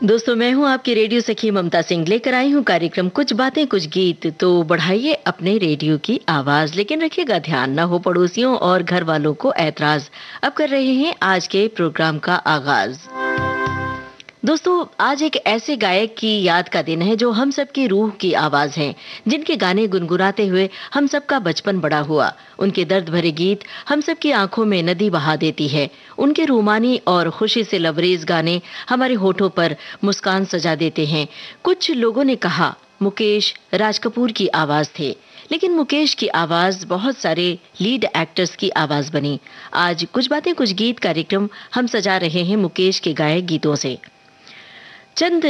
दोस्तों, मैं हूं आपकी रेडियो सखी ममता सिंह, लेकर आई हूं कार्यक्रम कुछ बातें कुछ गीत। तो बढ़ाइए अपने रेडियो की आवाज, लेकिन रखिएगा ध्यान ना हो पड़ोसियों और घर वालों को ऐतराज। अब कर रहे हैं आज के प्रोग्राम का आगाज। दोस्तों, आज एक ऐसे गायक की याद का दिन है जो हम सबकी रूह की आवाज हैं, जिनके गाने गुनगुनाते हुए हम सबका बचपन बड़ा हुआ। उनके दर्द भरे गीत हम सबकी आंखों में नदी बहा देती है। उनके रूमानी और खुशी से लबरेज गाने हमारे होठों पर मुस्कान सजा देते हैं। कुछ लोगों ने कहा मुकेश राज कपूर की आवाज थे, लेकिन मुकेश की आवाज बहुत सारे लीड एक्टर्स की आवाज बनी। आज कुछ बातें कुछ गीत कार्यक्रम हम सजा रहे हैं मुकेश के गाए गीतों से। चंद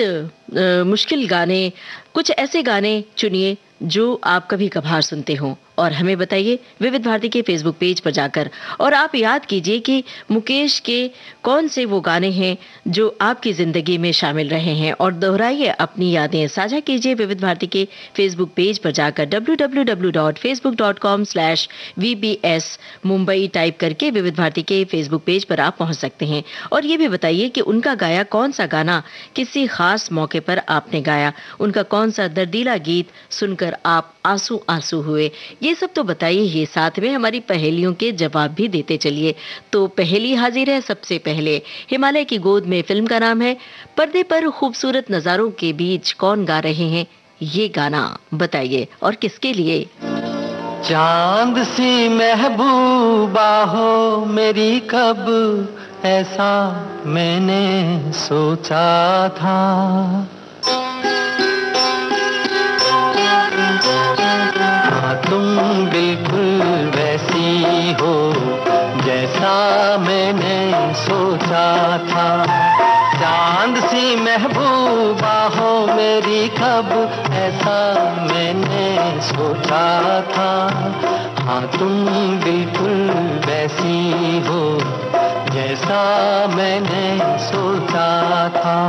मुश्किल गाने, कुछ ऐसे गाने चुनिए जो आप कभी कभार सुनते हो और हमें बताइए विविध भारती के फेसबुक पेज पर जाकर। और आप याद कीजिए कि मुकेश के कौन से वो गाने हैं जो आपकी जिंदगी में शामिल रहे हैं, और दोहराइए अपनी यादें, साझा कीजिए विविध भारती के फेसबुक पेज पर जाकर। www.facebook.com/vbs मुंबई टाइप करके विविध भारती के फेसबुक पेज पर आप पहुंच सकते हैं। और ये भी बताइए कि उनका गाया कौन सा गाना किसी खास मौके पर आपने गाया, उनका कौन सा दर्दीला गीत सुनकर आप आंसू आंसू हुए। ये सब तो बताइए ही, साथ में हमारी पहेलियों के जवाब भी देते चलिए। तो पहेली हाजिर है। सबसे पहले, हिमालय की गोद में फिल्म का नाम है। पर्दे पर खूबसूरत नजारों के बीच कौन गा रहे हैं ये गाना, बताइए और किसके लिए। चांद सी महबूबा हो मेरी, कब ऐसा मैंने सोचा था। तुम बिल्कुल वैसी हो जैसा मैंने सोचा था। चांद सी महबूबा हो मेरी, कब ऐसा मैंने सोचा था। हाँ, तुम बिल्कुल वैसी हो जैसा मैंने सोचा था।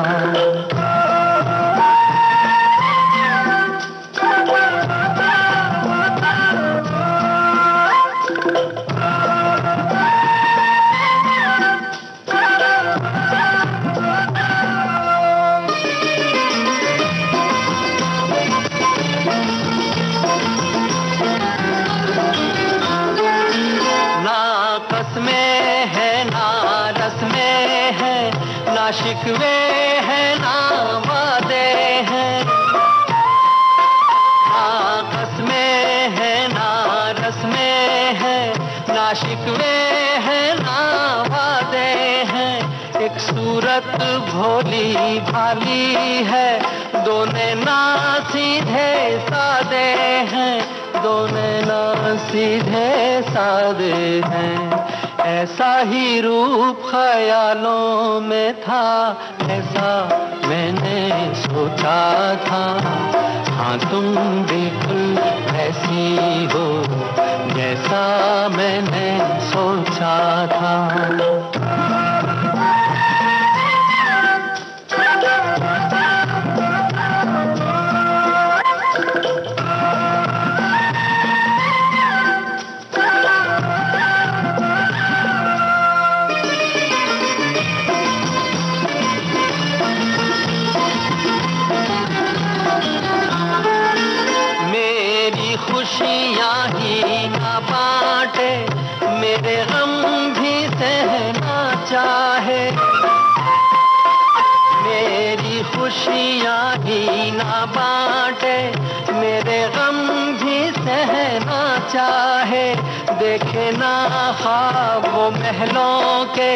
शिकवे हैं ना वादे हैं, ना कसमें हैं ना रस्में हैं, ना शिकवे हैं ना वादे हैं। एक सूरत भोली भाली है, दो नैना सीधे सादे हैं, दो नैना सीधे सादे हैं। ऐसा ही रूप ख्यालों में था, ऐसा मैंने सोचा था। हाँ, तुम बिल्कुल ऐसी हो जैसा मैंने सोचा था। खुशियाँ ही ना बांटे, मेरे गम भी सहना चाहे। मेरी खुशियाँ ही ना बांटे, मेरे गम भी सहना चाहे। देखे ना ख्वाब वो महलों के,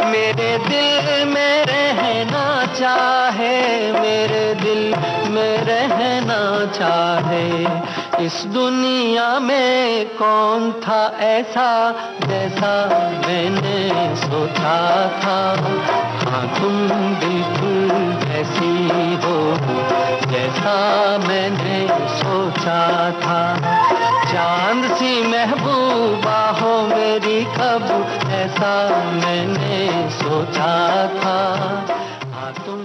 मेरे दिल में रहना चाहे, मेरे दिल में रहना चाहे। इस दुनिया में कौन था ऐसा जैसा मैंने सोचा था। हाँ, तुम बिल्कुल ऐसी हो जैसा मैंने सोचा था। चांद सी महबूबा हो मेरी, कब ऐसा मैंने सोचा था। हाँ, तुम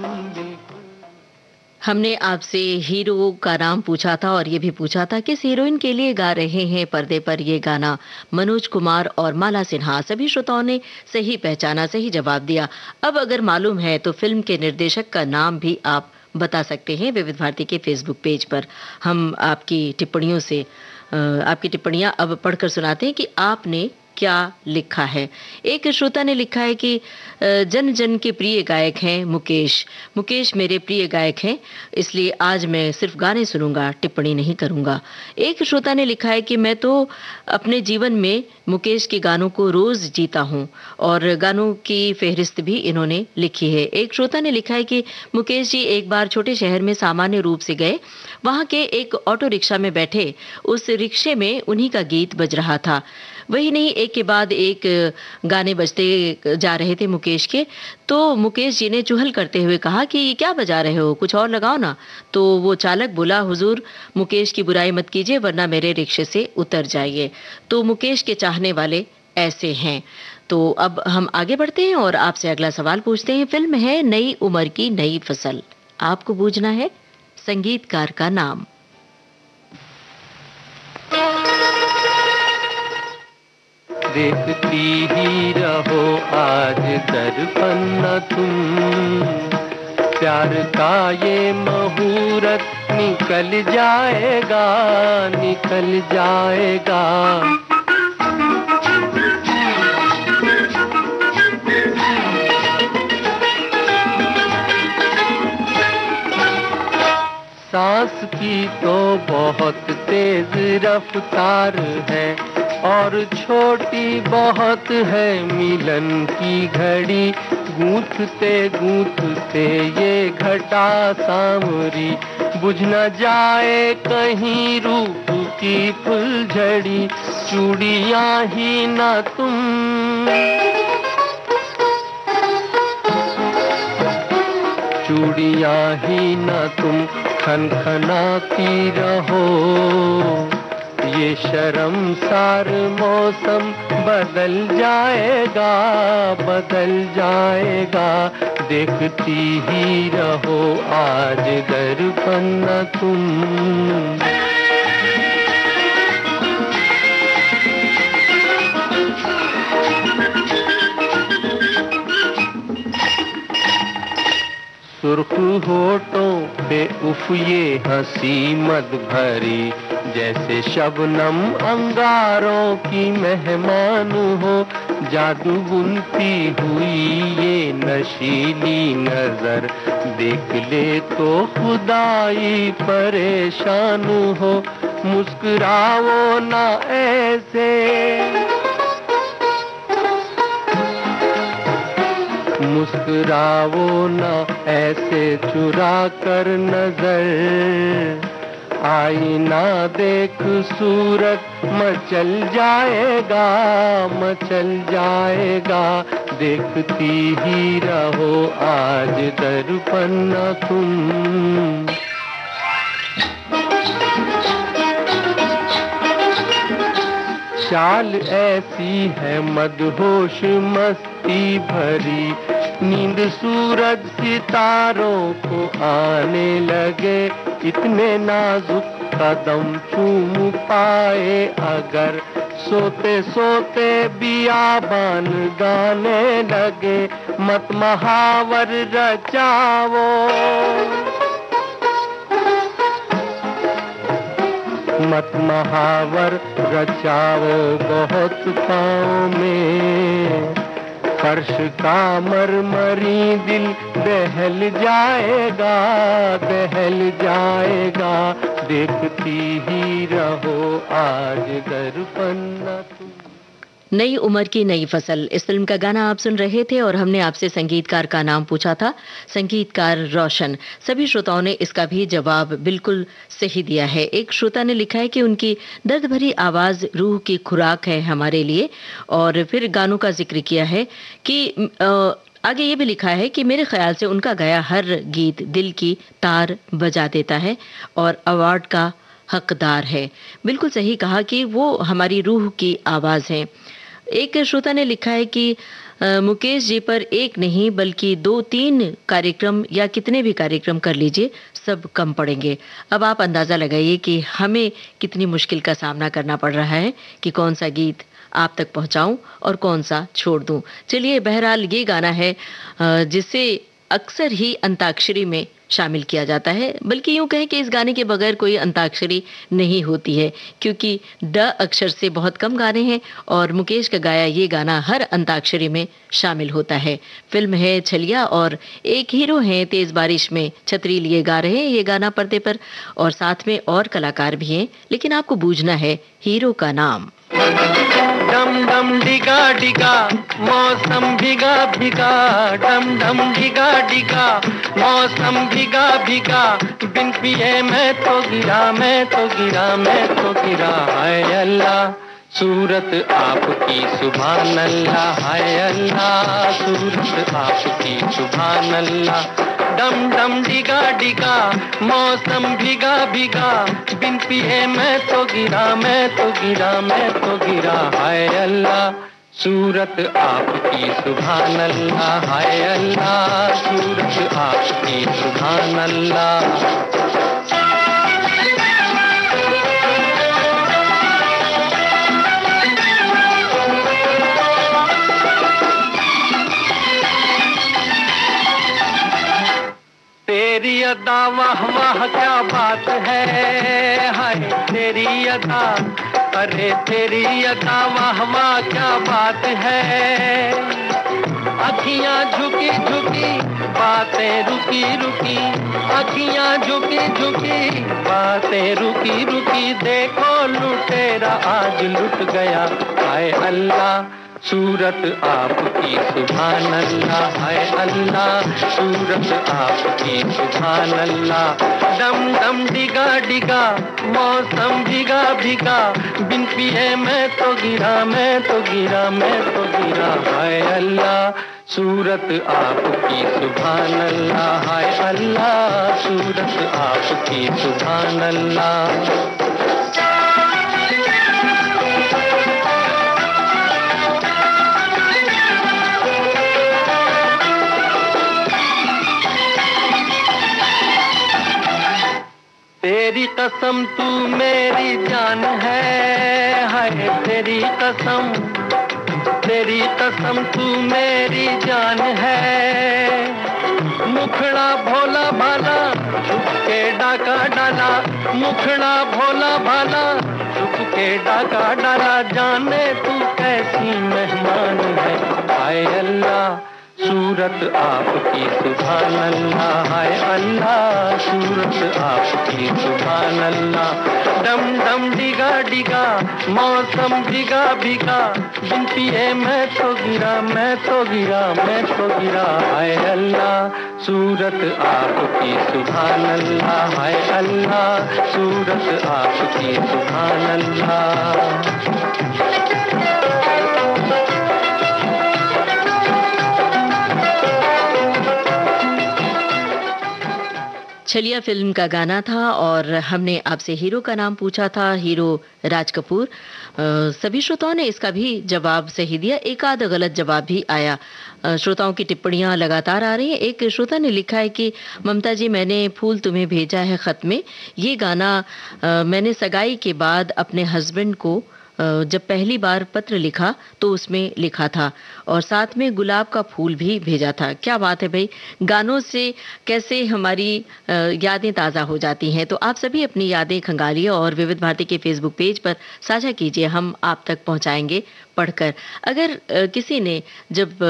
हमने आपसे हीरो का नाम पूछा था और ये भी पूछा था किस हीरोइन के लिए गा रहे हैं पर्दे पर ये गाना मनोज कुमार और माला सिन्हा। सभी श्रोताओं ने सही पहचाना, सही जवाब दिया। अब अगर मालूम है तो फिल्म के निर्देशक का नाम भी आप बता सकते हैं विविध भारती के फेसबुक पेज पर। हम आपकी टिप्पणियों से आपकी टिप्पणियां अब पढ़कर सुनाते हैं कि आपने क्या लिखा है। एक श्रोता ने लिखा है कि जन जन के प्रिय गायक हैं मुकेश। मुकेश मेरे प्रिय गायक हैं, इसलिए आज मैं सिर्फ गाने सुनूंगा, टिप्पणी नहीं करूंगा। एक श्रोता ने लिखा है कि मैं तो अपने जीवन में मुकेश के गानों को रोज जीता हूं, और गानों की फेहरिस्त भी इन्होंने लिखी है। एक श्रोता ने लिखा है कि मुकेश जी एक बार छोटे शहर में सामान्य रूप से गए, वहां के एक ऑटो रिक्शा में बैठे, उस रिक्शे में उन्हीं का गीत बज रहा था। वही नहीं, एक के बाद एक गाने बजते जा रहे थे मुकेश के। तो मुकेश जी ने चुहल करते हुए कहा कि ये क्या बजा रहे हो, कुछ और लगाओ ना। तो वो चालक बोला, हुजूर मुकेश की बुराई मत कीजिए वरना मेरे रिक्शे से उतर जाइए। तो मुकेश के चाहने वाले ऐसे हैं। तो अब हम आगे बढ़ते हैं और आपसे अगला सवाल पूछते हैं। फिल्म है नई उम्र की नई फसल। आपको बूझना है संगीतकार का नाम। देखती ही रहो आज दर्पण न तुम, प्यार का ये मुहूर्त निकल जाएगा, निकल जाएगा। सांस की तो बहुत तेज रफ्तार है और छोटी बहुत है मिलन की घड़ी। गूंथते गूंथते ये घटा सांवरी, बुझ न जाए कहीं रूप की फुलझड़ी। चूड़ियां ही ना तुम, चूड़ियां ही ना तुम खनखनाती रहो। ये शर्मसार मौसम बदल जाएगा, बदल जाएगा। देखती ही रहो आज दर्पण न तुम। सुर्ख होठों पे उफ ये हंसी मद भरी, जैसे शबनम अंगारों की मेहमान हो। जादू बुनती हुई ये नशीली नजर, देख ले तो खुदाई परेशान हो। मुस्कुराओ ना ऐसे, मुस्कुराओ ना ऐसे चुरा कर नजर। आईना देख सूरत मचल जाएगा, मचल जाएगा। देखती ही रहो आज दर्पण न तुम। चाल ऐसी है मदहोश मस्ती भरी, नींद सूरज सितारों को आने लगे। इतने नाजुक कदम चूम पाए अगर, सोते सोते बियाबान गाने लगे। मत महावर रचाओ, मत महावर रचाओ बहुत पाँव में। फर्श का मरमरी दिल दहल जाएगा, दहल जाएगा। देखती ही रहो आज दर्पण न तुम। नई उम्र की नई फसल, इस फिल्म का गाना आप सुन रहे थे और हमने आपसे संगीतकार का नाम पूछा था, संगीतकार रोशन। सभी श्रोताओं ने इसका भी जवाब बिल्कुल सही दिया है। एक श्रोता ने लिखा है कि उनकी दर्द भरी आवाज रूह की खुराक है हमारे लिए, और फिर गानों का जिक्र किया है कि आगे ये भी लिखा है कि मेरे ख्याल से उनका गाया हर गीत दिल की तार बजा देता है और अवार्ड का हकदार है। बिल्कुल सही कहा कि वो हमारी रूह की आवाज है। एक श्रोता ने लिखा है कि मुकेश जी पर एक नहीं बल्कि 2-3 कार्यक्रम या कितने भी कार्यक्रम कर लीजिए, सब कम पड़ेंगे। अब आप अंदाज़ा लगाइए कि हमें कितनी मुश्किल का सामना करना पड़ रहा है कि कौन-सा गीत आप तक पहुँचाऊँ और कौन-सा छोड़ दूँ। चलिए, बहरहाल ये गाना है जिसे अक्सर ही अंताक्षरी में शामिल किया जाता है, बल्कि यूँ कहें कि इस गाने के बगैर कोई अंताक्षरी नहीं होती है, क्योंकि ड अक्षर से बहुत कम गाने हैं और मुकेश का गाया ये गाना हर अंताक्षरी में शामिल होता है। फ़िल्म है छलिया और एक हीरो हैं तेज़ बारिश में छतरी लिए गा रहे हैं ये गाना पर्दे पर, और साथ में और कलाकार भी हैं, लेकिन आपको बूझना है हीरो का नाम। डम डम डिगा डिगा मौसम भीगा भीगा, डम डम डिगा डिगा मौसम भीगा भीगा, बिन पिए मैं तो गिरा मैं तो गिरा मैं तो गिरा। हाय अल्लाह सूरत आपकी सुभान अल्लाह, हाय अल्लाह सूरत आपकी सुभान अल्लाह। डम डम डिगा डिगा मौसम भीगा भीगा, बिन पिए मैं तो गिरा मैं तो गिरा मैं तो गिरा। हाय अल्लाह सूरत आपकी सुभान अल्लाह, हाय अल्लाह सूरत आपकी सुभान अल्लाह। तेरी अदा वाह वाह क्या बात है, हाय तेरी अदा, अरे तेरी अदा वाह वाह क्या बात है। अखियां झुकी झुकी बातें रुकी रुकी, अखियां झुकी झुकी बातें रुकी रुकी, देखो लुटेरा आज लुट गया। हाय अल्लाह सूरत आपकी सुभान अल्लाह, हाय अल्लाह सूरत आपकी सुभान अल्लाह। डम डम डिगा डिगा मौसम भीगा भीगा, बिन पिए मैं तो गिरा मैं तो गिरा मैं तो गिरा। हाय अल्लाह सूरत आपकी सुभान अल्लाह, हाय अल्लाह सूरत आपकी सुभान अल्लाह। तेरी कसम तू मेरी जान है, हाय तेरी कसम तू मेरी जान है। मुखड़ा भोला भाला छुप के डाका डाला, मुखड़ा भोला भाला छुप के डाका डाला, जाने तू कैसी मेहमान है। हाय अल्लाह सूरत आपकी सुभान अल्लाह, हाय अल्लाह सूरत आपकी सुभान अल्लाह। डम डम डिगा डिगा मौसम भीगा भीगा, बिन पिए मैं तो गिरा मैं तो गिरा मैं तो गिरा। हाय अल्लाह सूरत आपकी सुभान अल्लाह, हाय अल्लाह सूरत आपकी सुभान अल्लाह। छलिया फिल्म का गाना था और हमने आपसे हीरो का नाम पूछा था, हीरो राज कपूर। सभी श्रोताओं ने इसका भी जवाब सही दिया, एक आध गलत जवाब भी आया। श्रोताओं की टिप्पणियां लगातार आ रही हैं। एक श्रोता ने लिखा है कि ममता जी मैंने फूल तुम्हें भेजा है खत में, ये गाना मैंने सगाई के बाद अपने हस्बैंड को जब पहली बार पत्र लिखा तो उसमें लिखा था और साथ में गुलाब का फूल भी भेजा था। क्या बात है भाई, गानों से कैसे हमारी यादें ताज़ा हो जाती हैं। तो आप सभी अपनी यादें खंगालिए और विविध भारती के फेसबुक पेज पर साझा कीजिए, हम आप तक पहुंचाएंगे पढ़कर। अगर किसी ने जब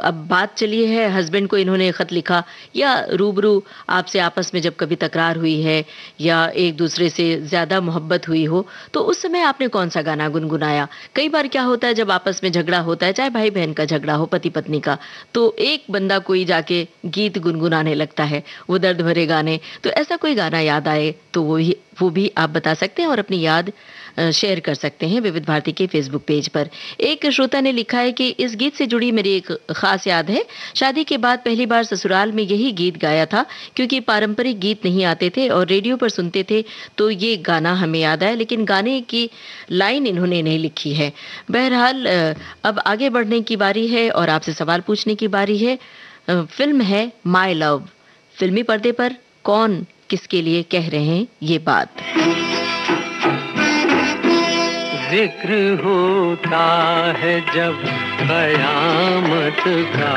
अब बात चली है हस्बैंड को इन्होंने खत लिखा, या रूबरू आपसे आपस में जब कभी तकरार हुई है या एक दूसरे से ज़्यादा मोहब्बत हुई हो, तो उस समय आपने कौन सा गाना गुनगुनाया। कई बार क्या होता है जब आपस में झगड़ा होता है, चाहे भाई बहन का झगड़ा हो, पति पत्नी का, तो एक बंदा कोई जाके गीत गुनगुनाने लगता है, वो दर्द भरे गाने। तो ऐसा कोई गाना याद आए तो वो भी आप बता सकते हैं और अपनी याद शेयर कर सकते हैं विविध भारती के फेसबुक पेज पर। एक श्रोता ने लिखा है कि इस गीत से जुड़ी मेरी एक खास याद है। शादी के बाद पहली बार ससुराल में यही गीत गाया था, क्योंकि पारंपरिक गीत नहीं आते थे और रेडियो पर सुनते थे, तो ये गाना हमें याद आया, लेकिन गाने की लाइन इन्होंने नहीं लिखी है। बहरहाल अब आगे बढ़ने की बारी है और आपसे सवाल पूछने की बारी है। फिल्म है माय लव। फिल्मी पर्दे पर कौन किसके लिए कह रहे हैं ये बात। जिक्र होता है जब कयामत का,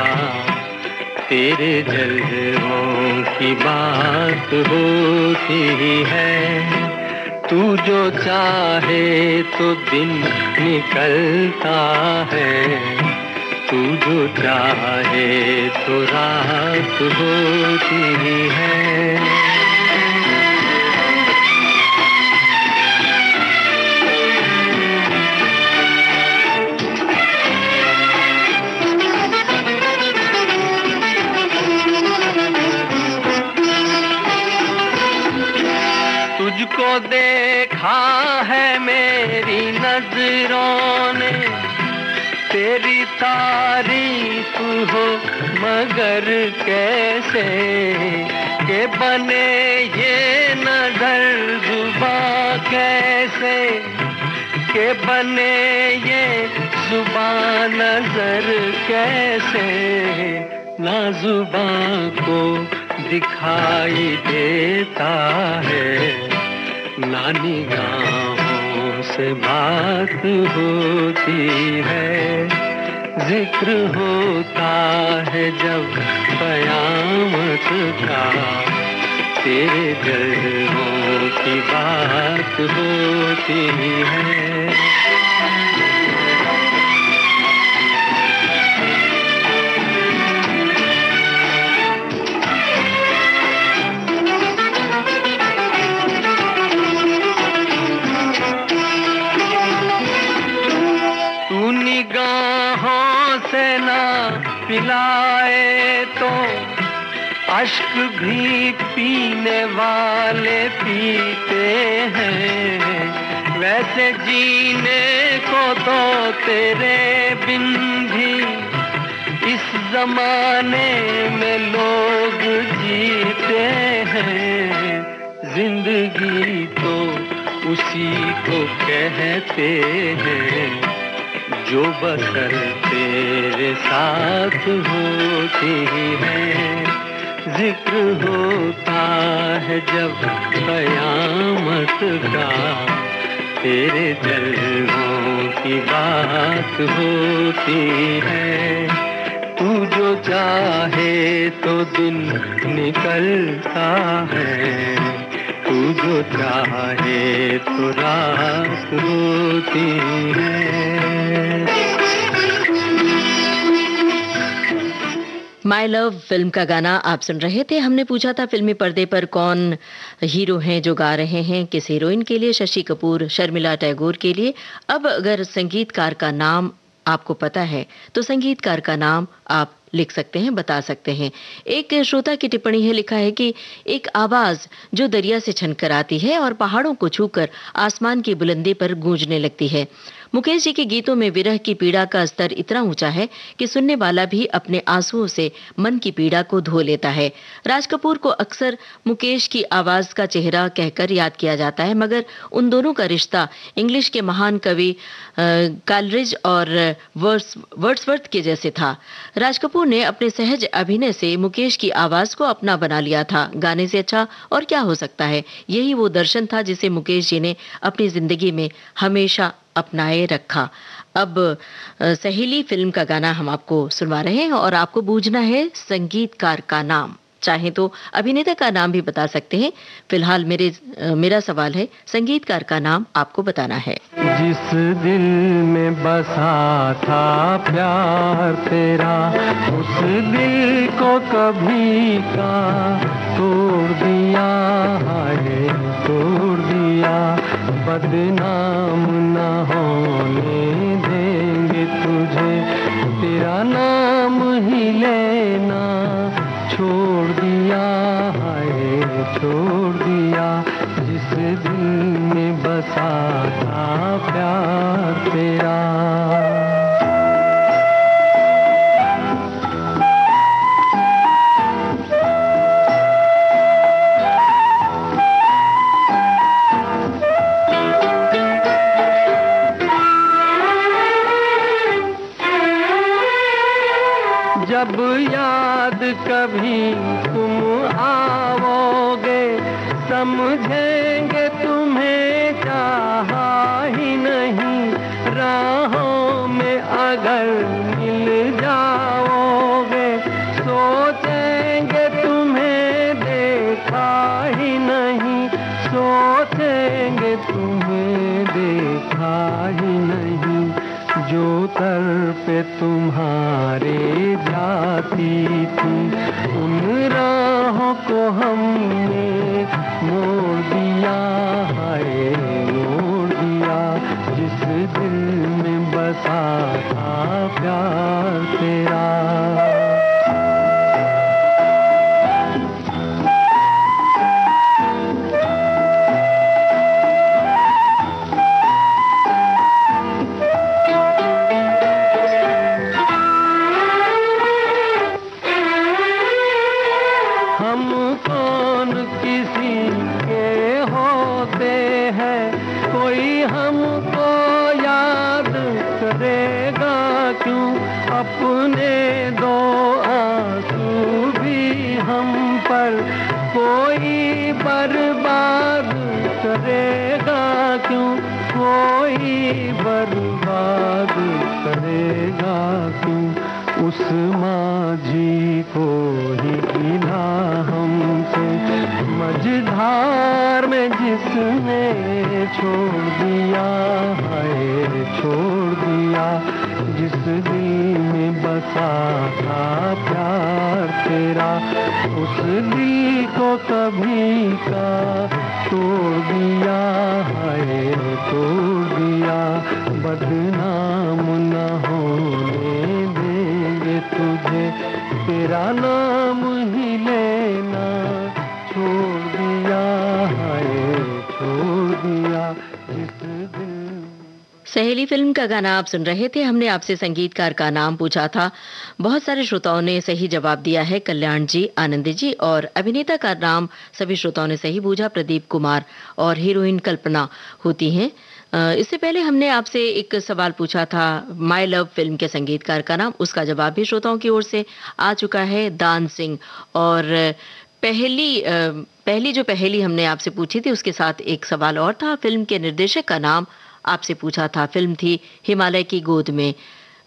तेरे जलवों की बात होती है। तू जो चाहे तो दिन निकलता है, तू जो चाहे तो रात होती है। तुझको देखा है मेरी नजरों ने, तेरी तारीफ हो मगर कैसे, के बने ये नजर जुबां कैसे, के बने ये जुबां नजर कैसे, ना जुबां को दिखाई देता है, ना निगाहों से बात होती है। जिक्र होता है जब कयामत का, तेरे जलवों की बात होती है। पिलाए तो अश्क भी पीने वाले पीते हैं, वैसे जीने को तो तेरे बिन भी इस जमाने में लोग जीते हैं। जिंदगी तो उसी को कहते हैं जो बसर तेरे साथ होती है। जिक्र होता है जब कयामत का, तेरे जलवों की बात होती है। तू जो चाहे तो दिन निकलता है, तू जो चाहे तो रात होती है। माय लव फिल्म का गाना आप सुन रहे थे। हमने पूछा था फिल्मी पर्दे पर कौन हीरो हैं जो गा रहे हैं, किस हीरोइन के लिए, शशि कपूर, शर्मिला टैगोर के लिए। अब अगर संगीतकार का नाम आपको पता है तो संगीतकार का नाम आप लिख सकते हैं, बता सकते हैं। एक श्रोता की टिप्पणी है, लिखा है कि एक आवाज जो दरिया से छनकर आती है और पहाड़ों को छूकर आसमान की बुलंदी पर गूंजने लगती है। मुकेश जी के गीतों में विरह की पीड़ा का स्तर इतना ऊंचा है कि सुनने वाला भी अपने आंसुओं से मन की पीड़ा को धो लेता है। राज कपूर को अक्सर मुकेश की आवाज का चेहरा कहकर याद किया जाता है, मगर उन दोनों का रिश्ता इंग्लिश के महान कवि कालरिज और वर्ड्सवर्थ के जैसे था। राज कपूर ने अपने सहज अभिनय से मुकेश की आवाज को अपना बना लिया था। गाने से अच्छा और क्या हो सकता है। यही वो दर्शन था जिसे मुकेश जी ने अपनी जिंदगी में हमेशा अपनाए रखा। अब सहेली फिल्म का गाना हम आपको सुनवा रहे हैं और आपको बूझना है संगीतकार का नाम। चाहे तो अभिनेता का नाम भी बता सकते हैं। फिलहाल मेरा सवाल है, संगीतकार का नाम आपको बताना है। जिस दिल में बसा था प्यार तेरा, उस दिल को कभी का तोड़ दिया है, तोड़ दिया। बदनाम न होने देंगे तुझे, तेरा नाम ही लेना छोड़ दिया है, छोड़ दिया। जिस दिल में बसा था समझेंगे तुम्हें चाहा ही नहीं, राहों में अगर मिल जाओगे, सोचेंगे तुम्हें देखा ही नहीं, सोचेंगे तुम्हें देखा ही नहीं। जो तरफ़े तुम्हारे जाती थी, उन राहों को हमने मोड़ दिया, हाय मोड़ दिया। जिस दिल में बसा था प्यार तेरा। अपने दो आंसू भी हम पर कोई बर्बाद करेगा क्यों, कोई बर्बाद करेगा क्यों। उस माझी को ही गिला हमसे, मझधार में जिसने छोड़ दिया, हाय छोड़ दिया। जिस दिल में बसा था प्यार तेरा, उस दिल को कभी का तोड़ दिया, हाय तोड़ दिया। बदनाम न होने देंगे तुझे, तेरा नाम ही लेना छोड़ दिया, हाय छोड़ दिया। जिस दिल सहेली फिल्म का गाना आप सुन रहे थे। हमने आपसे संगीतकार का नाम पूछा था। बहुत सारे श्रोताओं ने सही जवाब दिया है, कल्याण जी, आनंदी जी। और अभिनेता का नाम सभी श्रोताओं ने सही पूछा, प्रदीप कुमार। और हीरोइन कल्पना होती हैं। इससे पहले हमने आपसे एक सवाल पूछा था, माय लव फिल्म के संगीतकार का नाम। उसका जवाब भी श्रोताओं की ओर से आ चुका है, दान सिंह। और पहली जो पहेली हमने आपसे पूछी थी, उसके साथ एक सवाल और था। फिल्म के निर्देशक का नाम आपसे पूछा था। फिल्म थी हिमालय की गोद में,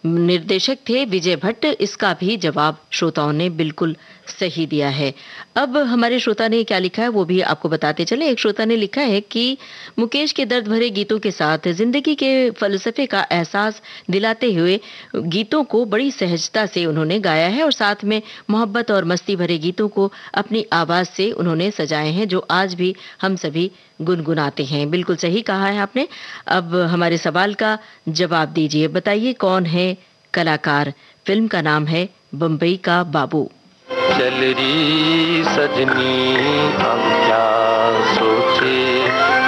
निर्देशक थे विजय भट्ट। इसका भी जवाब श्रोताओं ने बिल्कुल सही दिया है। अब हमारे श्रोता ने क्या लिखा है वो भी आपको बताते चले। एक श्रोता ने लिखा है कि मुकेश के दर्द भरे गीतों के साथ जिंदगी के फलसफे का एहसास दिलाते हुए गीतों को बड़ी सहजता से उन्होंने गाया है, और साथ में मोहब्बत और मस्ती भरे गीतों को अपनी आवाज से उन्होंने सजाए हैं, जो आज भी हम सभी गुनगुनाते हैं। बिल्कुल सही कहा है आपने। अब हमारे सवाल का जवाब दीजिए, बताइए कौन है कलाकार। फिल्म का नाम है बम्बई का बाबू। चल रही सजनी हम क्या सोचे,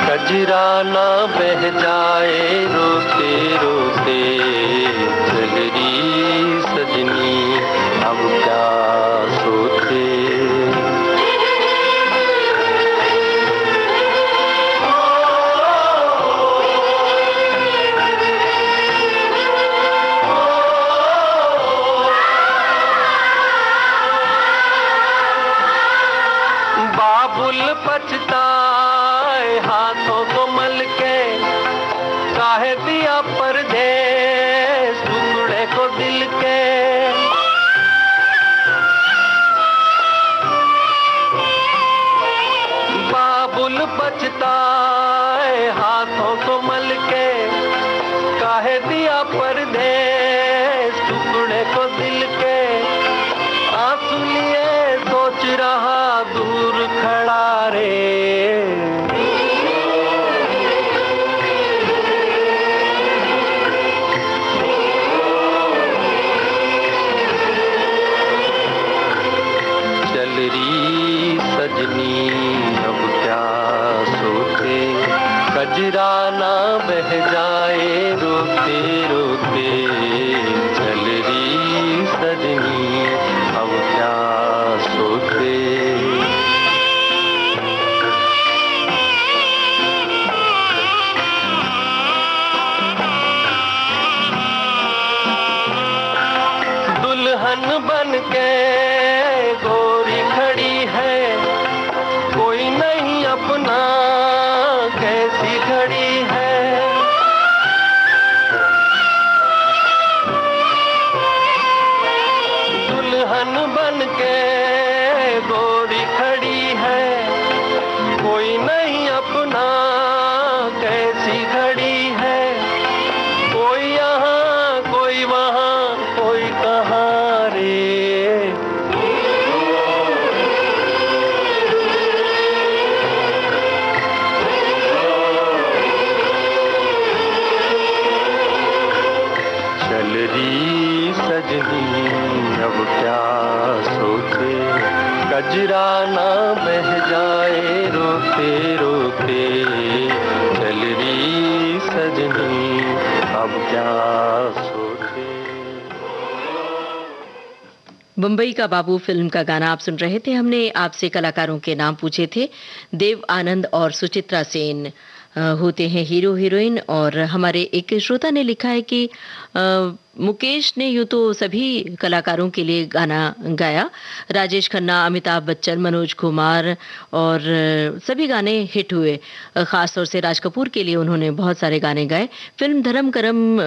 कजरा ना बह जाए रोते रोते। चल रही सजनी हम क्या सोचे। पछताए हाथों को मल के, काहे दिया परदेस टुकड़े को दिल के। बाबुल पछताए हाथों को मल के, काहे दिया परदेस टुकड़े को दिल के। आंसू लिए सोच रहा दूर खड़ा रे। चल रही सजनी अब क्या सोचे, कजरा ना बह जाए रोते रोते। चल रही सजनी अब क्या सोचे। दुल्हन बन के गोरी खड़ी है, कोई नहीं अपना कैसी घड़ी है। दुल्हन बन के गोरी खड़ी है, कोई नहीं अपना कैसी घड़ी है। कोई यहाँ कोई वहाँ कोई कहाँ रे। चल रही सजनी अब क्या सोचे, कजरा ना बह जाए रोते रोते। चल रही सजनी अब क्या सोचे। मुंबई का बाबू फिल्म का गाना आप सुन रहे थे। हमने आपसे कलाकारों के नाम पूछे थे। देव आनंद और सुचित्रा सेन होते हैं हीरो हीरोइन। और हमारे एक श्रोता ने लिखा है कि मुकेश ने यूँ तो सभी कलाकारों के लिए गाना गाया, राजेश खन्ना, अमिताभ बच्चन, मनोज कुमार, और सभी गाने हिट हुए। ख़ास तौर से राज कपूर के लिए उन्होंने बहुत सारे गाने गाए। फिल्म धर्म करम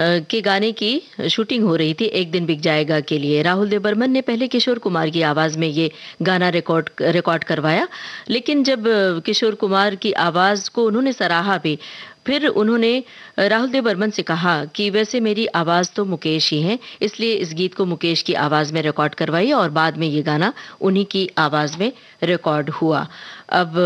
के गाने की शूटिंग हो रही थी एक दिन बिक जाएगा के लिए। राहुल देव बर्मन ने पहले किशोर कुमार की आवाज़ में ये गाना रिकॉर्ड करवाया, लेकिन जब किशोर कुमार की आवाज़ को उन्होंने सराहा भी, फिर उन्होंने राहुल देव बर्मन से कहा कि वैसे मेरी आवाज़ तो मुकेश ही है, इसलिए इस गीत को मुकेश की आवाज़ में रिकॉर्ड करवाइए, और बाद में ये गाना उन्हीं की आवाज़ में रिकॉर्ड हुआ। अब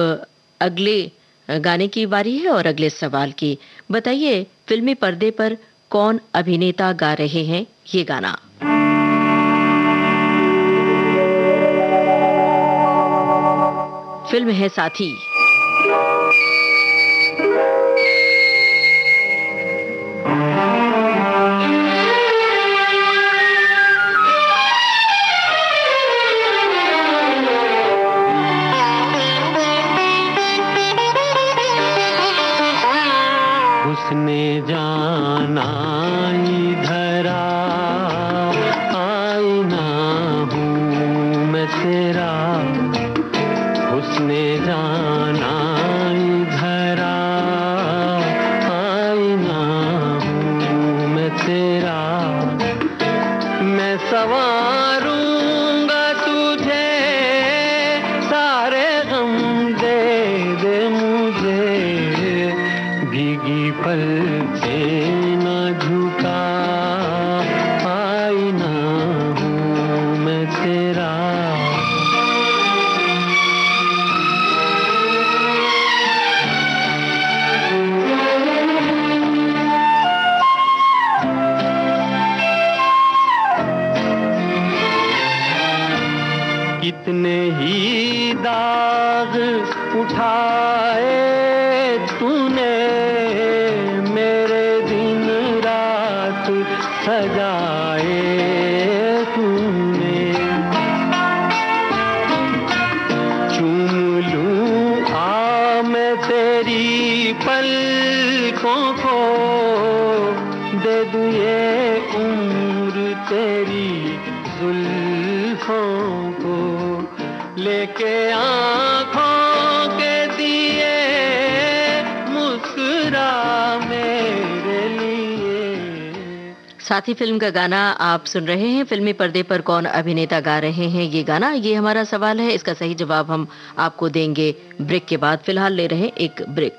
अगले गाने की बारी है और अगले सवाल की। बताइए, फिल्मी पर्दे पर कौन अभिनेता गा रहे हैं ये गाना? फिल्म है साथी। उसने जाना इधर आईना हूँ मैं तेरा। उसने जाना इधर आईना हूँ मैं तेरा। मैं संवारूंगा तुझे, सारे गम दे दे मुझे। भीगी पलकें न झुका, आईना हूँ मैं तेरा। कितने ही दाग उठाए तूने, मेरे दिन रात सजाए तूने। चूम लूं आ मैं तेरी पलकों को, दे दूं ये उम्र तेरी जुल्फों को। लेके आँखों के दिए मुस्कुरा मेरे लिए। साथी फिल्म का गाना आप सुन रहे हैं। फिल्मी पर्दे पर कौन अभिनेता गा रहे हैं ये गाना, ये हमारा सवाल है। इसका सही जवाब हम आपको देंगे ब्रेक के बाद। फिलहाल ले रहे हैं एक ब्रेक।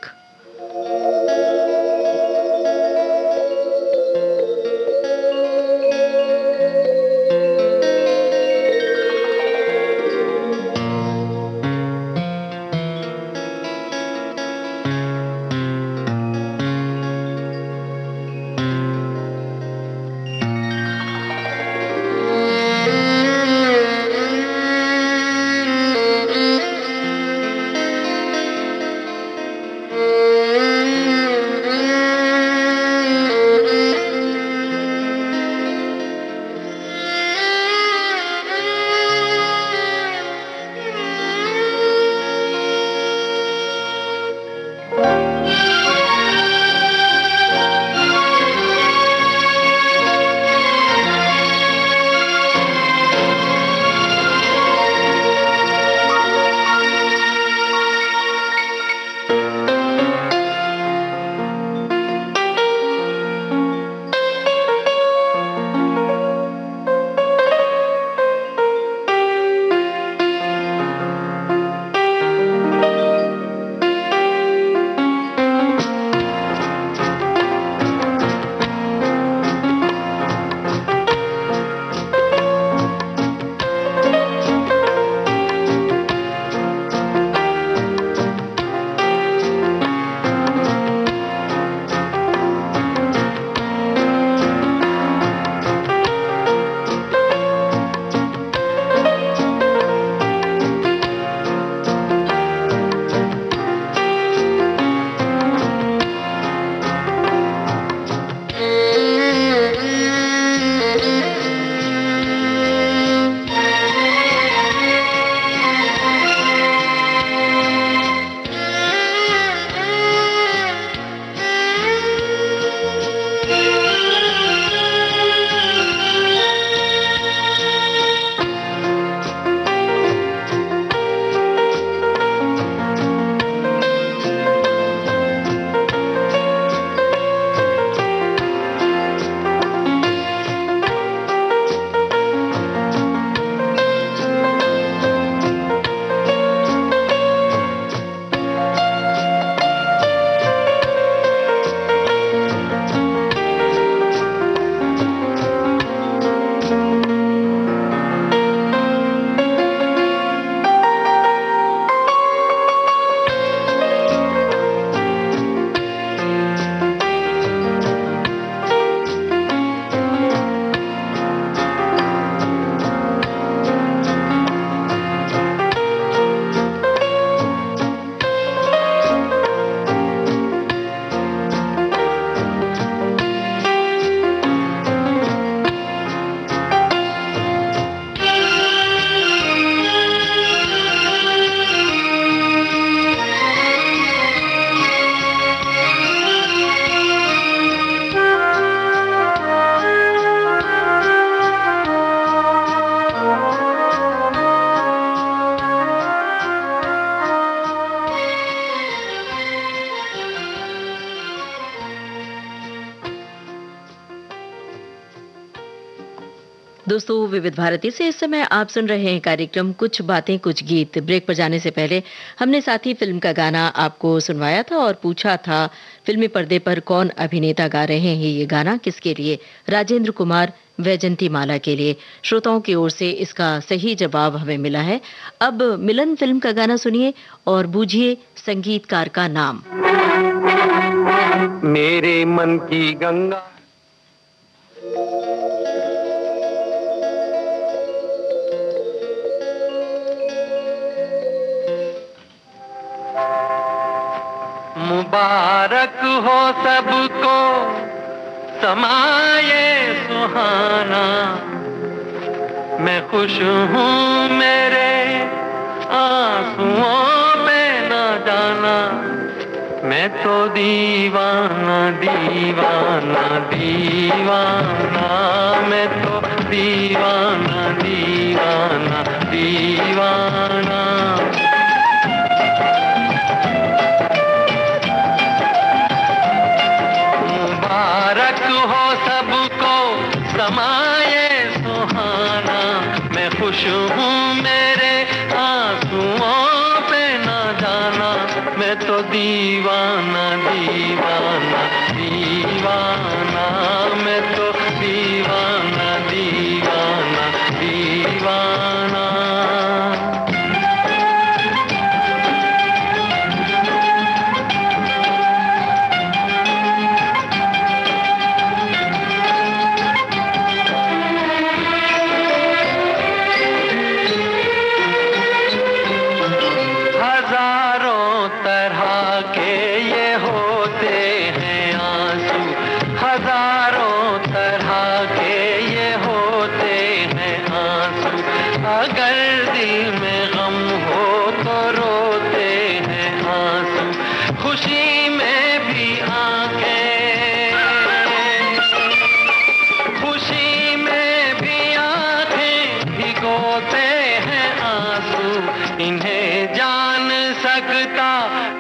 दोस्तों, विविध भारती से इस समय आप सुन रहे हैं कार्यक्रम कुछ बातें कुछ गीत। ब्रेक पर जाने से पहले हमने साथी फिल्म का गाना आपको सुनवाया था और पूछा था फिल्मी पर्दे पर कौन अभिनेता गा रहे हैं ये गाना, किसके लिए? राजेंद्र कुमार, वैजंती माला के लिए। श्रोताओं की ओर से इसका सही जवाब हमें मिला है। अब मिलन फिल्म का गाना सुनिए और बूझिए संगीतकार का नाम। मेरे मन की गंगा मुबारक हो सबको समाये सुहाना, मैं खुश हूँ मेरे आंसुओं पे न जाना, मैं तो दीवाना दीवाना दीवाना, मैं तो दीवाना दीवाना दीवाना। मुबारक हो सबको समाये सुहाना, मैं खुश हूँ मेरे आंसुओं पे न जाना, मैं तो दीवाना दीवाना दीवाना, मैं तो दीवाना दीवाना दीवाना। इन्हें जान सकता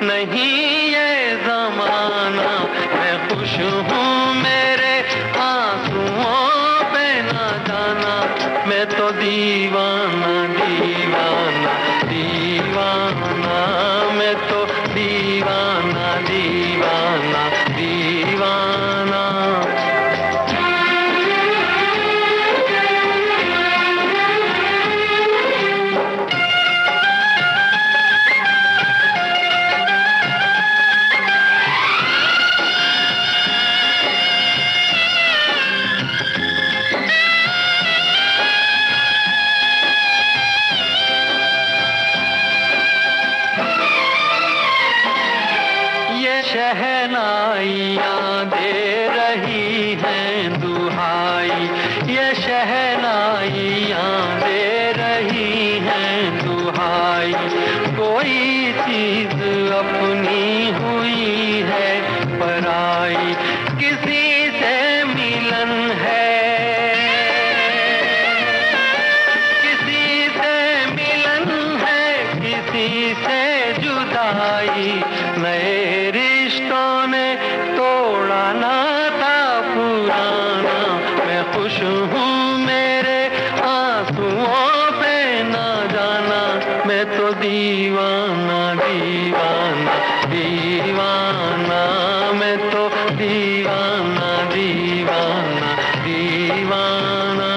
नहीं ये ज़माना, मैं खुश हूँ मेरे आंसुओं पे न जाना, मैं तो दीवाना दीवाना दीवाना, मैं तो दीवाना दीवाना दीवाना। शहनाइयाँ दे रही हैं दुहाई, ये शहनाइयाँ दे रही हैं दुहाई, कोई चीज अपनी हुई है पराई, किसी से मिलन है, किसी से मिलन है, किसी से जुदाई, नए रिश्तों ने तोड़ा नाता पुराना, मैं खुश हूँ मेरे आंसुओं पे न जाना, मैं तो दीवाना दीवाना दीवाना, मैं तो दीवाना दीवाना दीवाना।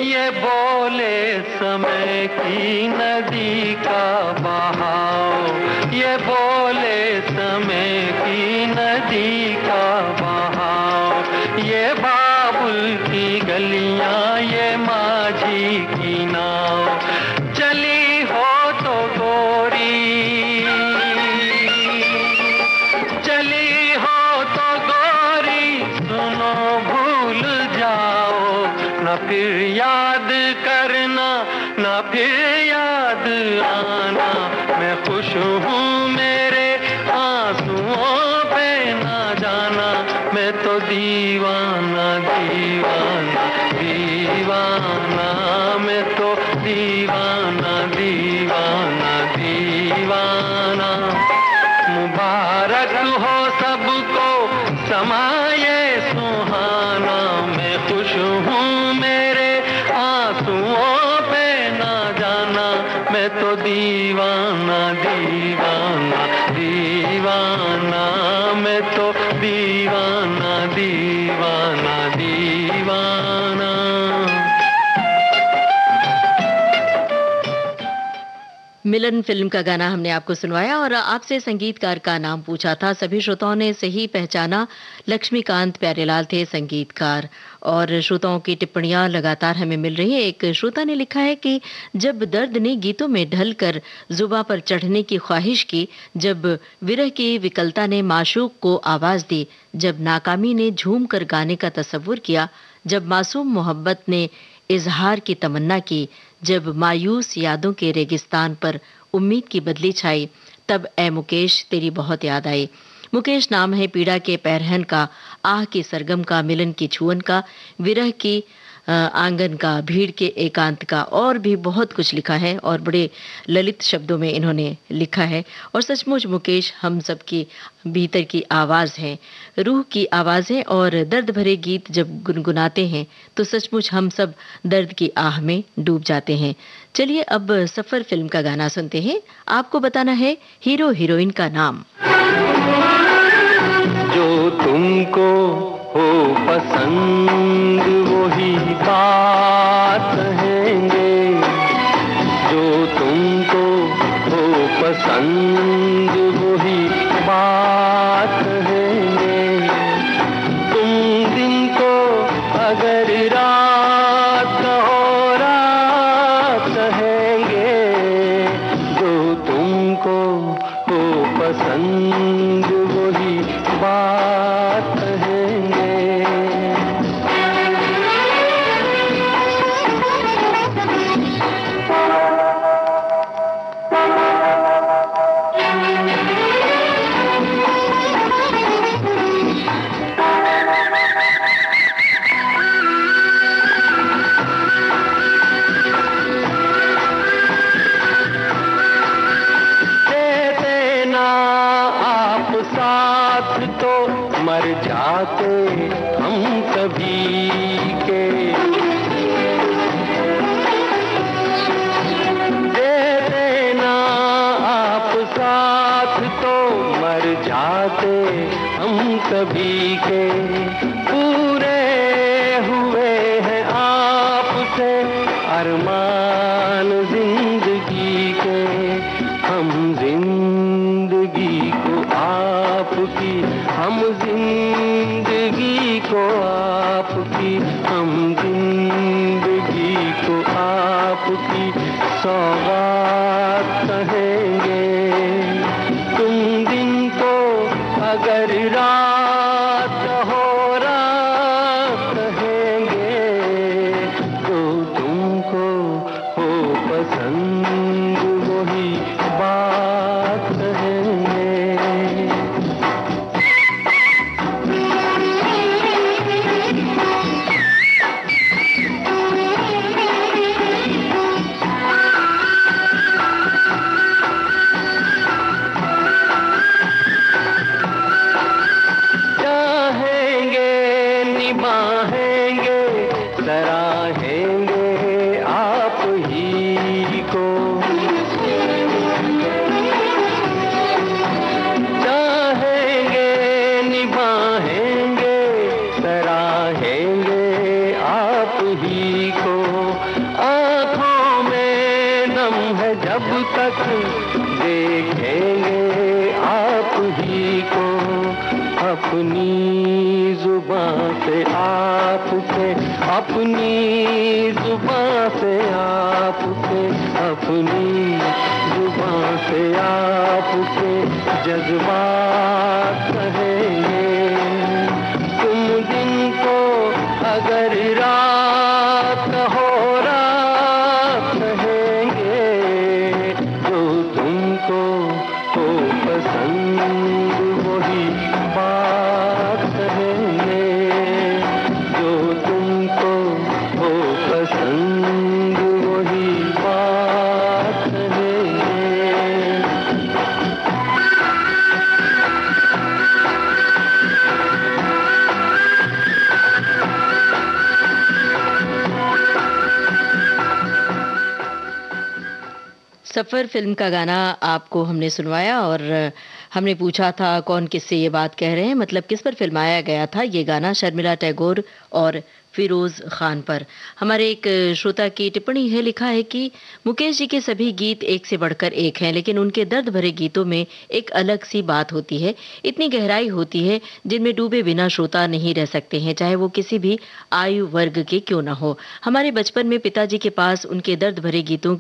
ये बोले समय की नदी का बहाव, ये बोले समय की नदी का बहाव, ये बाबुल की गलियां, ये माझी की नाव, चली हो तो गोरी, चली हो तो गोरी, सुनो भूल जाओ, न फिर याद करना, न फिर याद आना, मैं खुश हूँ मेरे आंसुओं पे न जाना, मैं तो दीवाना दीवाना दीवाना दीवाना। मुबारक हो सबको समाये सुहाना, मैं खुश हूँ मेरे आंसुओं पे ना जाना, मैं तो दीवाना दीवाना दीवाना, मैं तो दीवाना दीवाना दीवाना। मिलन फिल्म का गाना हमने आपको सुनवाया और आपसे संगीतकार का नाम पूछा था। सभी श्रोताओं ने सही पहचाना, लक्ष्मीकांत प्यारेलाल थे संगीतकार। और श्रोताओं की टिप्पणियां लगातार हमें मिल रही है। एक श्रोता ने लिखा है कि जब दर्द ने गीतों में ढलकर जुबां पर चढ़ने की ख्वाहिश की, जब विरह की विकलता ने माशूक को आवाज दी, जब नाकामी ने झूम कर गाने का तसव्वुर किया, जब मासूम मोहब्बत ने इजहार की तमन्ना की, जब मायूस यादों के रेगिस्तान पर उम्मीद की बदली छाई, तब ए मुकेश तेरी बहुत याद आई। मुकेश नाम है पीड़ा के पैरहन का, आह की सरगम का, मिलन की छुअन का, विरह की आंगन का, भीड़ के एकांत का, और भी बहुत कुछ लिखा है और बड़े ललित शब्दों में इन्होंने लिखा है। और सचमुच मुकेश हम सबकी भीतर की आवाज़ है, रूह की आवाज़ है। और दर्द भरे गीत जब गुनगुनाते हैं तो सचमुच हम सब दर्द की आह में डूब जाते हैं। चलिए अब सफर फिल्म का गाना सुनते हैं। आपको बताना है हीरो हीरोइन का नाम। जो तुमको हो पसंद वही बात कहेंगे, जो तुमको हो पसंद वही बात कहेंगे। तुम दिन को अगर रात हो रात कहेंगे, जो तुमको हो पसंद वही बात कहेंगे। मर जाते हम सभी के, दे देना आप साथ तो मर जाते हम सभी के। पूरे हुए हैं आपसे अरमान जिंदगी के, हम जिंदगी को आपकी, हम जिंदगी को आपकी, हम जिंदगी को आपकी सौगात कहेंगे। तुम दिन को अगर रात हो रात कहेंगे, तो तुमको हो पसंद वही बात कहेंगे। जब तक देखेंगे आप ही को, अपनी जुबान से आपसे, अपनी जुबान से आपसे, अपनी जुबान से आपसे जज्बात कहेंगे। तुम दिन को अगर रात हो रात कहेंगे, जो तुमको हो पसंद वही बात कहेंगे, जो तुमको हो पसंद वही बात सफ़र फ़िल्म का गाना आपको हमने सुनवाया और हमने पूछा था कौन किससे ये बात कह रहे हैं, मतलब किस पर फ़िल्माया गया था ये गाना, शर्मिला टैगोर और फ़िरोज़ ख़ान पर। हमारे एक श्रोता की टिप्पणी है, लिखा है कि मुकेश जी के सभी गीत एक से बढ़कर एक हैं, लेकिन उनके दर्द भरे गीतों में एक अलग सी बात होती है, इतनी गहराई होती है जिनमें डूबे बिना श्रोता नहीं रह सकते हैं, चाहे वो किसी भी आयु वर्ग के क्यों ना हो। हमारे बचपन में पिताजी के पास उनके दर्द भरे गीतों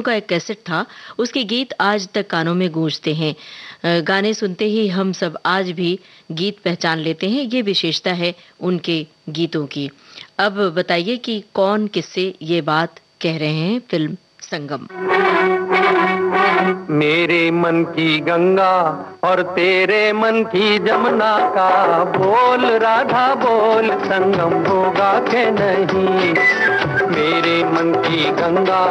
का एक कैसेट था, उसके गीत आज तक कानों में गूंजते हैं। गाने सुनते ही हम सब आज भी गीत पहचान लेते हैं, ये विशेषता है उनके गीतों की। अब बताइए कि कौन किससे ये बात कह रहे हैं फिल्म संगम। मेरे मन की गंगा और तेरे मन की जमुना का बोल राधा बोल, संगम होगा के नहीं। मेरे मन की गंगा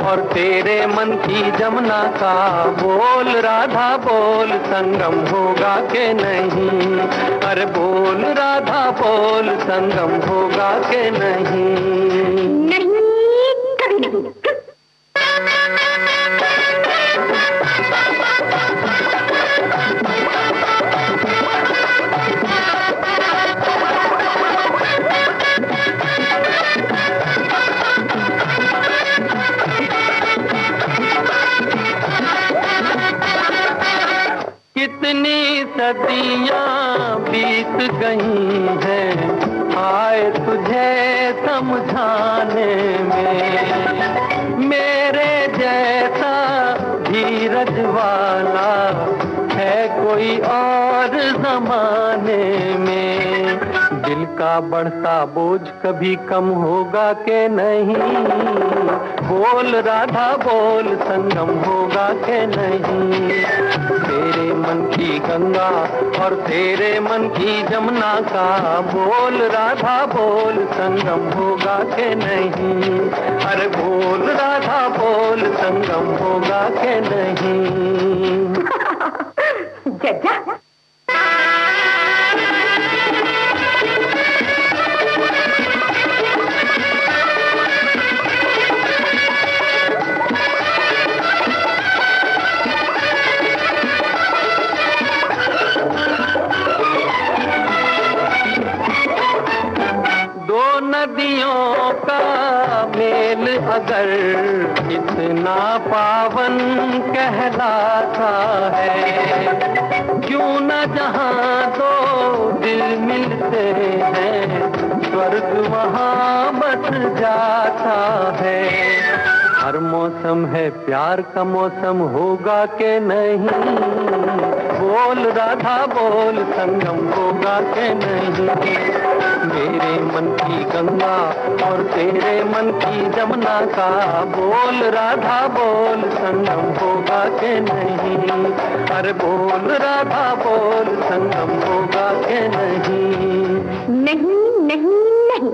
और तेरे मन की जमुना का बोल राधा बोल, संगम होगा के नहीं। अरे बोल राधा बोल, संगम होगा के नहीं। नहीं, कभी नहीं। कितनी सदियां बीत गई हैं आए तुझे समझाने में। मेरे जैसा धीरज वाला है कोई और जमाने में। दिल का बढ़ता बोझ कभी कम होगा के नहीं। बोल राधा बोल, संगम होगा के नहीं। तेरे मन की गंगा और तेरे मन की जमुना का बोल राधा बोल, संगम होगा के नहीं। अरे बोल राधा बोल, संगम होगा के नहीं। जज्जा नदियों का मेल अगर इतना पावन कहलाता है, क्यों न जहां दो दिल मिलते हैं स्वर्ग वहां बस जाता है। हर मौसम है प्यार का मौसम होगा के नहीं। बोल राधा बोल, संगम होगा के नहीं। मेरे मन की गंगा और तेरे मन की जमुना का बोल राधा बोल, संगम होगा के नहीं। अरे बोल राधा बोल, संगम होगा के नहीं। नहीं नहीं नहीं।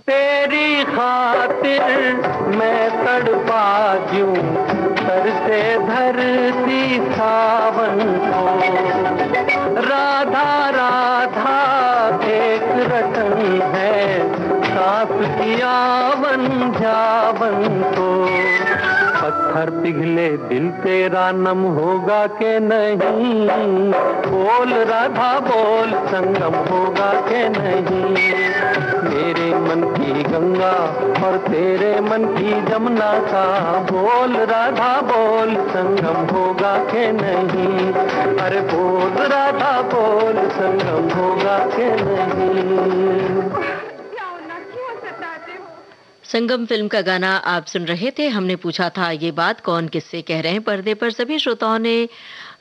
तेरी खातिर मैं तड़पा दूं तरसे धरती सावन को। राधा राधा एक रतन है, सांस की आवन जावन को। पत्थर पिघले दिल तेरा नम होगा के नहीं। बोल राधा बोल, संगम होगा के नहीं। मेरे मन की गंगा और तेरे मन की जमुना का बोल राधा बोल, संगम होगा के नहीं। अरे बोल राधा बोल, संगम होगा के नहीं। संगम फिल्म का गाना आप सुन रहे थे। हमने पूछा था ये बात कौन किससे कह रहे हैं पर्दे पर। सभी श्रोताओं ने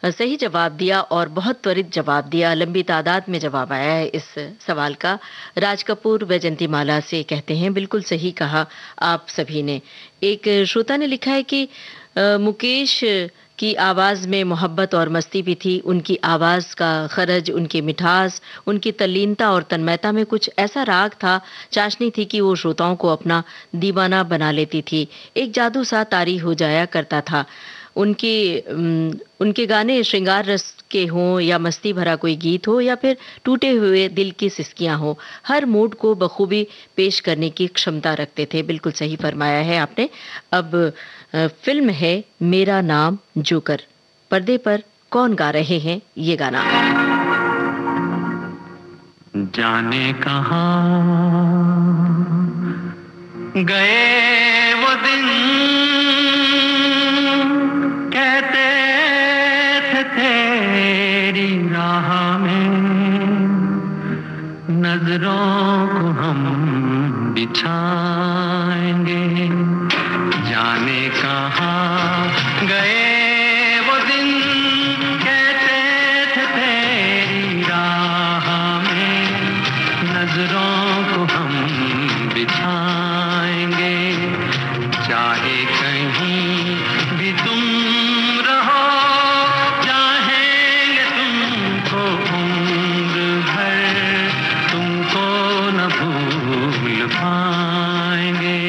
सही जवाब दिया और बहुत त्वरित जवाब दिया। लंबी तादाद में जवाब आया है इस सवाल का। राज कपूर वैजंती माला से कहते हैं, बिल्कुल सही कहा आप सभी ने। एक श्रोता ने लिखा है कि मुकेश की आवाज़ में मोहब्बत और मस्ती भी थी। उनकी आवाज़ का खरज, उनकी मिठास, उनकी तल्लीनता और तन्मयता में कुछ ऐसा राग था, चाशनी थी कि वो श्रोताओं को अपना दीवाना बना लेती थी। एक जादू सा तारी हो जाया करता था। उनके गाने श्रृंगार रस के हों या मस्ती भरा कोई गीत हो या फिर टूटे हुए दिल की सिसकियां हो, हर मूड को बखूबी पेश करने की क्षमता रखते थे। बिल्कुल सही फरमाया है आपने। अब फिल्म है मेरा नाम जोकर। पर्दे पर कौन गा रहे हैं ये गाना? जाने कहाँ गए वो दिन, कहते थे तेरी राह में नजरों को हम बिछाएंगे। जाने कहाँ गए वो दिन, कहते थे तेरी राह में नजरों को हम बिछाएंगे। चाहे कहीं भी तुम रहो, चाहेंगे तुमको उम्र भर, तुमको न भूल पाएंगे।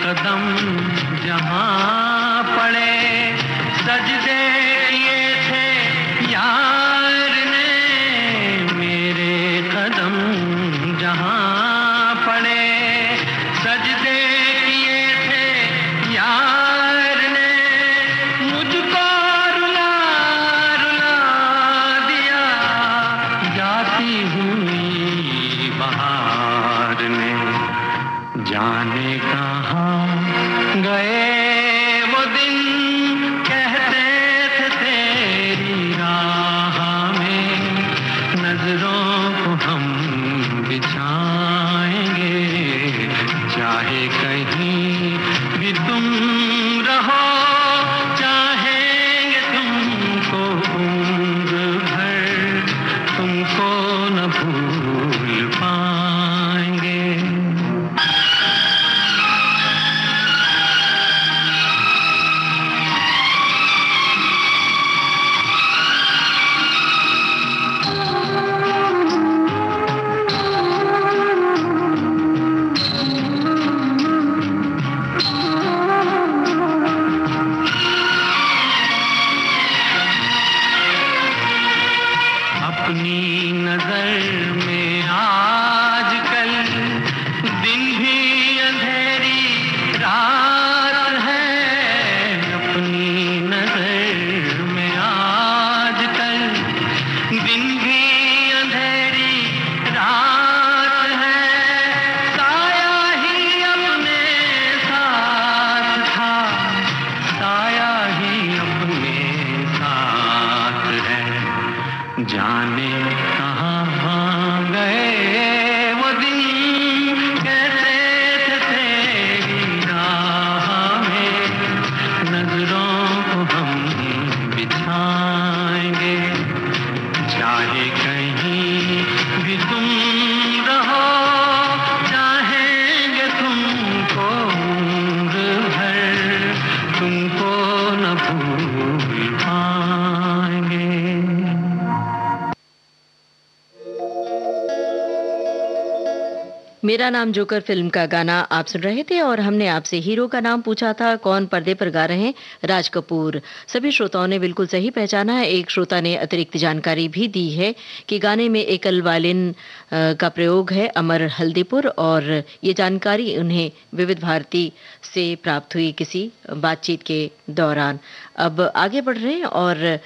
कदम जहाँ पड़े सजदे किए थे यार ने, मेरे कदम जहाँ पड़े सजदे किए थे यार ने, मुझको रुला रुला दिया जाती हुई बहार ने। जाने कहाँ गए वो दिन, कहते थे तेरी राह में नजरों को हम बिछाएंगे। चाहे कहीं भी तुम रहो, चाहेंगे तुमको उम्र भर, तुमको न भूल पाएंगे। अपनी नजर में आजकल दिन भी अंधेरी रात है। अपनी नजर में आजकल दिन भी अंधेरी रात है। साया ही अपने साथ था, साया ही अपने साथ है। जाने कहाँ गए वो दिन, कहते थे तेरी राह में नजरों को हम बिछाएंगे। चाहे कहीं भी तुम रहो, चाहेंगे तुमको उम्र भर, तुमको न भूल पाएंगे। मेरा नाम जोकर फिल्म का गाना आप सुन रहे थे और हमने आपसे हीरो का नाम पूछा था। कौन पर्दे पर गा रहे हैं? राज कपूर। सभी श्रोताओं ने बिल्कुल सही पहचाना है। एक श्रोता ने अतिरिक्त जानकारी भी दी है कि गाने में एकल वायलिन का प्रयोग है, अमर हल्दीपुर, और ये जानकारी उन्हें विविध भारती से प्राप्त हुई किसी बातचीत के दौरान। अब आगे बढ़ रहे हैं और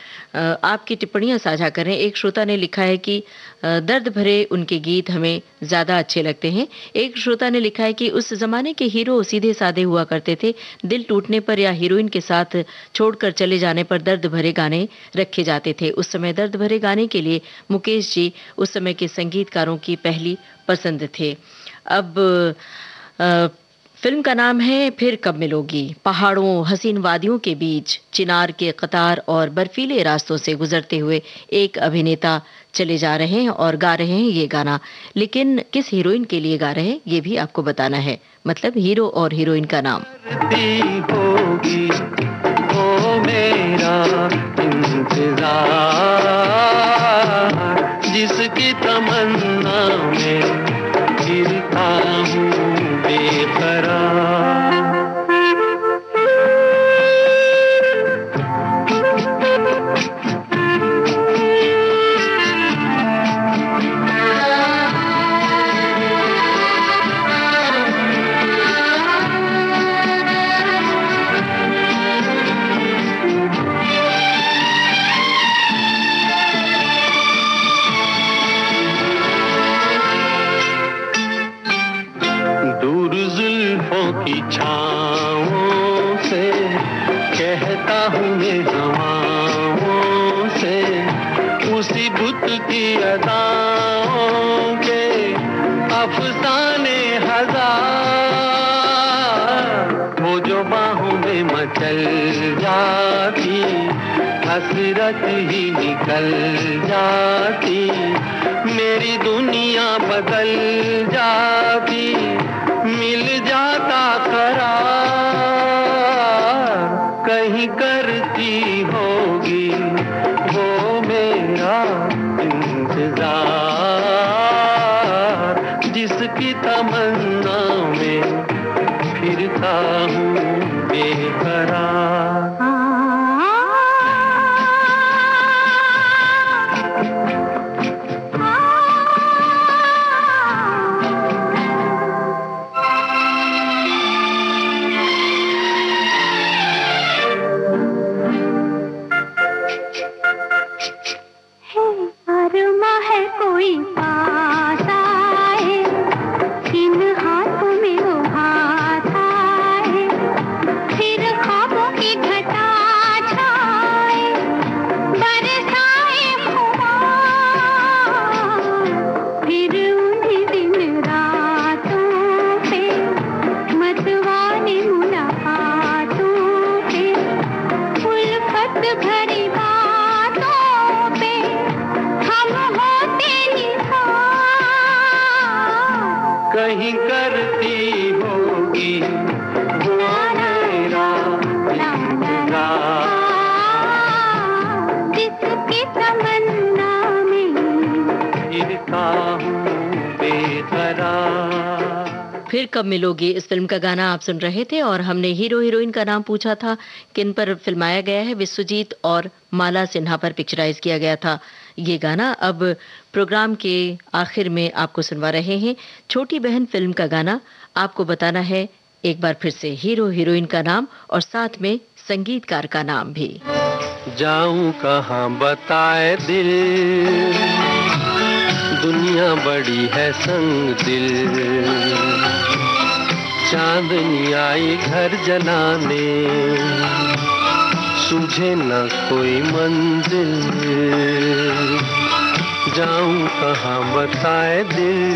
आपकी टिप्पणियां साझा करें। एक श्रोता ने लिखा है कि दर्द भरे उनके गीत हमें ज़्यादा अच्छे लगते हैं। एक श्रोता ने लिखा है कि उस जमाने के हीरो सीधे साधे हुआ करते थे, दिल टूटने पर या हीरोइन के साथ छोड़कर चले जाने पर दर्द भरे गाने रखे जाते थे। उस समय दर्द भरे गाने के लिए मुकेश जी उस समय के संगीतकारों की पहली पसंद थे। अब फिल्म का नाम है फिर कब मिलोगी। पहाड़ों, हसीन वादियों के बीच, चिनार के कतार और बर्फीले रास्तों से गुजरते हुए एक अभिनेता चले जा रहे हैं और गा रहे हैं ये गाना। लेकिन किस हीरोइन के लिए गा रहे हैं ये भी आपको बताना है, मतलब हीरो और हीरोइन का नाम। होगी वो मेरा इंतजार, जिसकी तमन्ना में गिरता हूँ बेकरार। की छाँवों से कहता हूँ मैं हवाओं से, उसी बुत की अदाओं के अफसाने हजार। वो जो बाहों में मचल जाती, हसरत ही निकल जाती, मेरी दुनिया बदल जाती, मिल जाता करार। कहीं करती होगी वो मेरा इंतजार, जिसकी तमन्ना में फिरता हूँ बेकरार। कहीं करती होगी वो मेरा इंतजार, जिसकी तमन्ना में फिरता हूँ बेकरार। फिर कब मिलोगी इस फिल्म का गाना आप सुन रहे थे और हमने हीरो हीरोइन का नाम पूछा था किन पर फिल्माया गया है। विश्वजीत और माला सिन्हा पर पिक्चराइज किया गया था ये गाना। अब प्रोग्राम के आखिर में आपको सुनवा रहे हैं छोटी बहन फिल्म का गाना। आपको बताना है एक बार फिर से हीरो हीरोइन का नाम और साथ में संगीतकार का नाम भी। जाऊं कहाँ बताए दिल, दुनिया बड़ी है संग दिल, चांदनी आई घर जलाने, सूझे न कोई मंजिल, जाऊं कहाँ बताए दिल।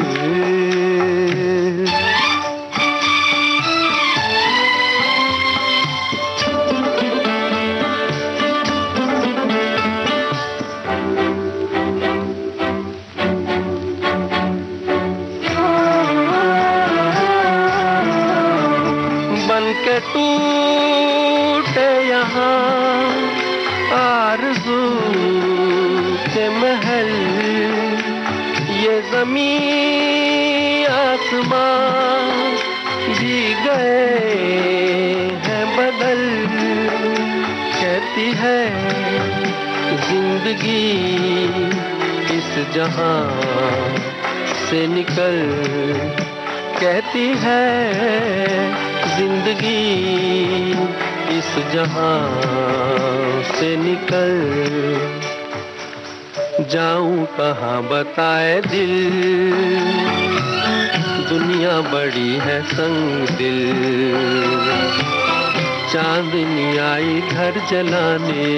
के टूटे यहाँ आरज़ू के महल, ये ज़मीन आसमां जी गए हैं बदल। कहती है जिंदगी इस जहां से निकल, कहती है जिंदगी इस जहां से निकल, जाऊं कहाँ बताए दिल, दुनिया बड़ी है संग दिल, चांदनी आई घर जलाने,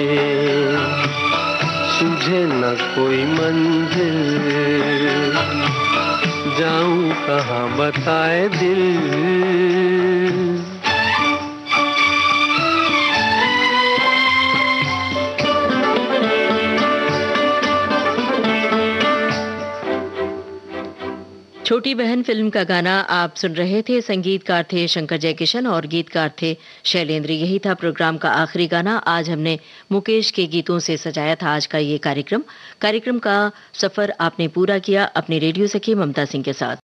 सूझे न कोई मंजिल, जाऊं कहाँ बताए दिल। छोटी बहन फिल्म का गाना आप सुन रहे थे। संगीतकार थे शंकर जयकिशन और गीतकार थे शैलेंद्र। यही था प्रोग्राम का आखिरी गाना। आज हमने मुकेश के गीतों से सजाया था आज का ये कार्यक्रम का सफर आपने पूरा किया अपने रेडियो सखी ममता सिंह के साथ।